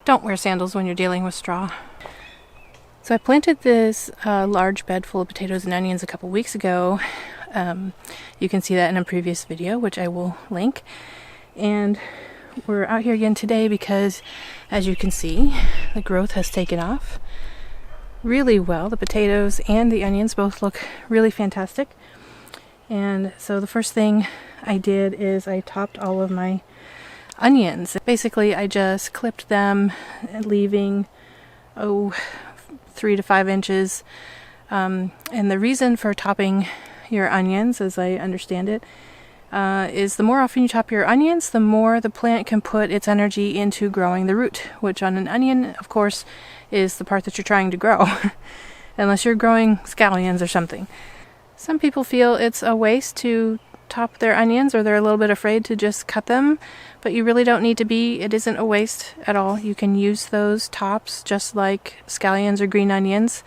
don't wear sandals when you're dealing with straw. So I planted this large bed full of potatoes and onions a couple weeks ago. You can see that in a previous video, which I will link. And we're out here again today because, as you can see, the growth has taken off really well. The potatoes and the onions both look really fantastic. And so the first thing I did is I topped all of my onions. Basically, I just clipped them, leaving 3 to 5 inches. And the reason for topping your onions, as I understand it, is the more often you top your onions, the more the plant can put its energy into growing the root, which on an onion, of course, is the part that you're trying to grow, unless you're growing scallions or something. Some people feel it's a waste to top their onions, or they're a little bit afraid to just cut them, but you really don't need to be. It isn't a waste at all. You can use those tops just like scallions or green onions.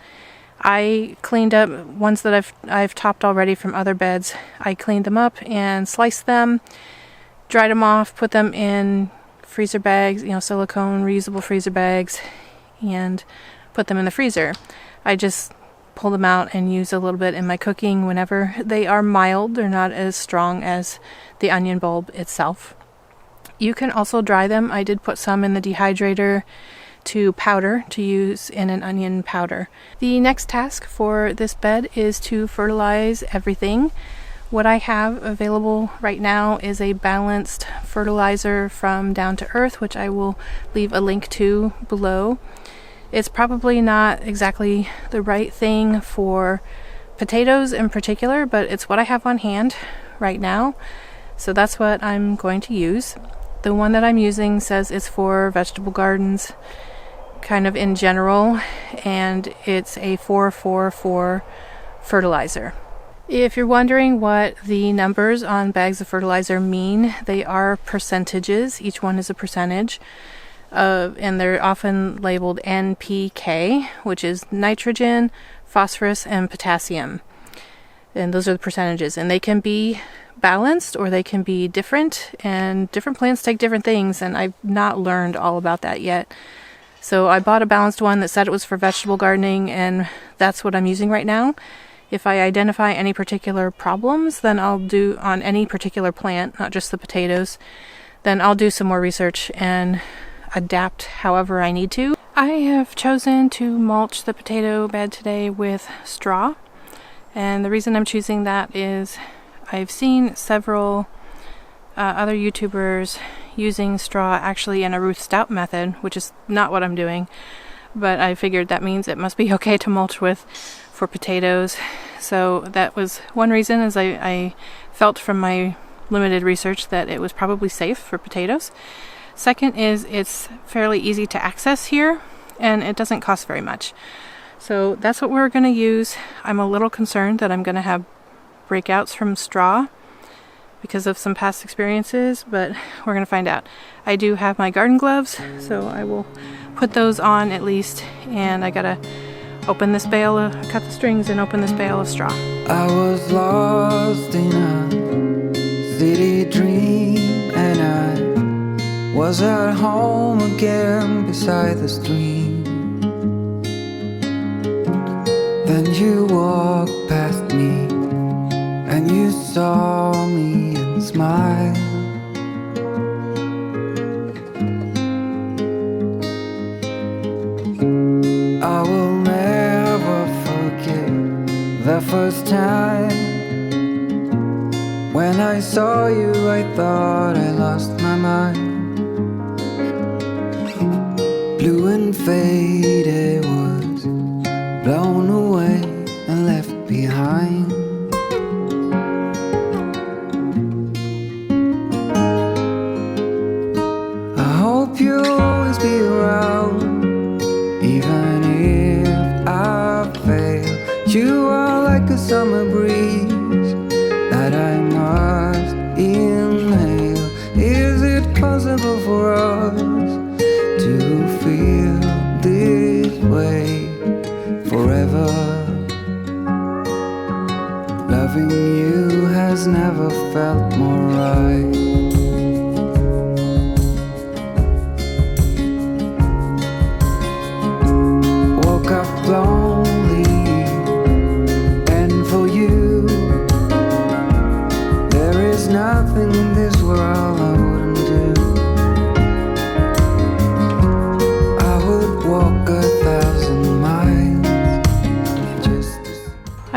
I cleaned up ones that I've topped already from other beds. I cleaned them up and sliced them, dried them off, put them in freezer bags, silicone reusable freezer bags, and put them in the freezer. I just pull them out and use a little bit in my cooking whenever they are mild. They're not as strong as the onion bulb itself. You can also dry them. I did put some in the dehydrator to powder to use in an onion powder. The next task for this bed is to fertilize everything. What I have available right now is a balanced fertilizer from Down to Earth, which I will leave a link to below. It's probably not exactly the right thing for potatoes in particular, but it's what I have on hand right now. So that's what I'm going to use. The one that I'm using says it's for vegetable gardens, kind of in general, and it's a 4-4-4 fertilizer. If you're wondering what the numbers on bags of fertilizer mean, they are percentages. Each one is a percentage. And they're often labeled NPK, which is nitrogen, phosphorus, and potassium. And those are the percentages. And they can be balanced or they can be different, and different plants take different things, and I've not learned all about that yet. So I bought a balanced one that said it was for vegetable gardening, and that's what I'm using right now. If I identify any particular problems, then I'll do on any particular plant, not just the potatoes, then I'll do some more research and adapt however I need to. I have chosen to mulch the potato bed today with straw, and the reason I'm choosing that is I've seen several other YouTubers using straw actually in a Ruth Stout method, which is not what I'm doing, but I figured that means it must be okay to mulch with for potatoes. So that was one reason, as I felt from my limited research that it was probably safe for potatoes. Second is it's fairly easy to access here, and it doesn't cost very much. So that's what we're going to use. I'm a little concerned that I'm going to have breakouts from straw because of some past experiences, but we're going to find out. I do have my garden gloves, so I will put those on at least, and I gotta open this bale of, cut the strings and open this bale of straw. I was lost in a city dream, and I was at home again beside the stream. Then you walked past me, and you saw me and smiled. I will never forget the first time when I saw you. I thought I lost my mind. Blue and faded was blown away and left behind. I hope you'll always be around, even if I fail. You are like a summer breeze that I must inhale. Is it possible for us to feel this way forever?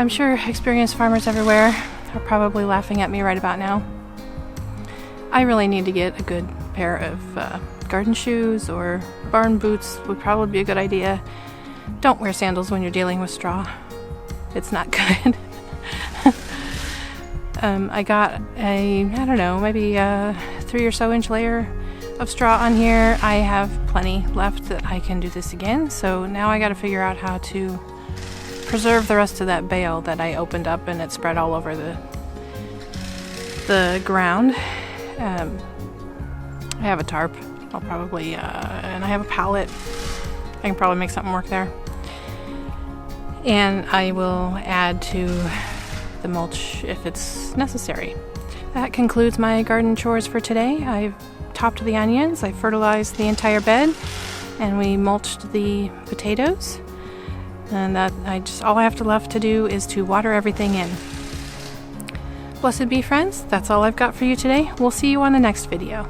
I'm sure experienced farmers everywhere are probably laughing at me right about now. I really need to get a good pair of garden shoes, or barn boots would probably be a good idea. Don't wear sandals when you're dealing with straw. It's not good. I got I don't know, maybe a 3 or so inch layer of straw on here. I have plenty left that I can do this again, so now I got to figure out how to preserve the rest of that bale that I opened up and it spread all over the ground. I have a tarp. I'll probably and I have a pallet. I can probably make something work there. And I will add to the mulch if it's necessary. That concludes my garden chores for today. I've topped the onions, I fertilized the entire bed, and we mulched the potatoes. And that all I have left to do is to water everything in. Blessed be, friends. That's all I've got for you today. We'll see you on the next video.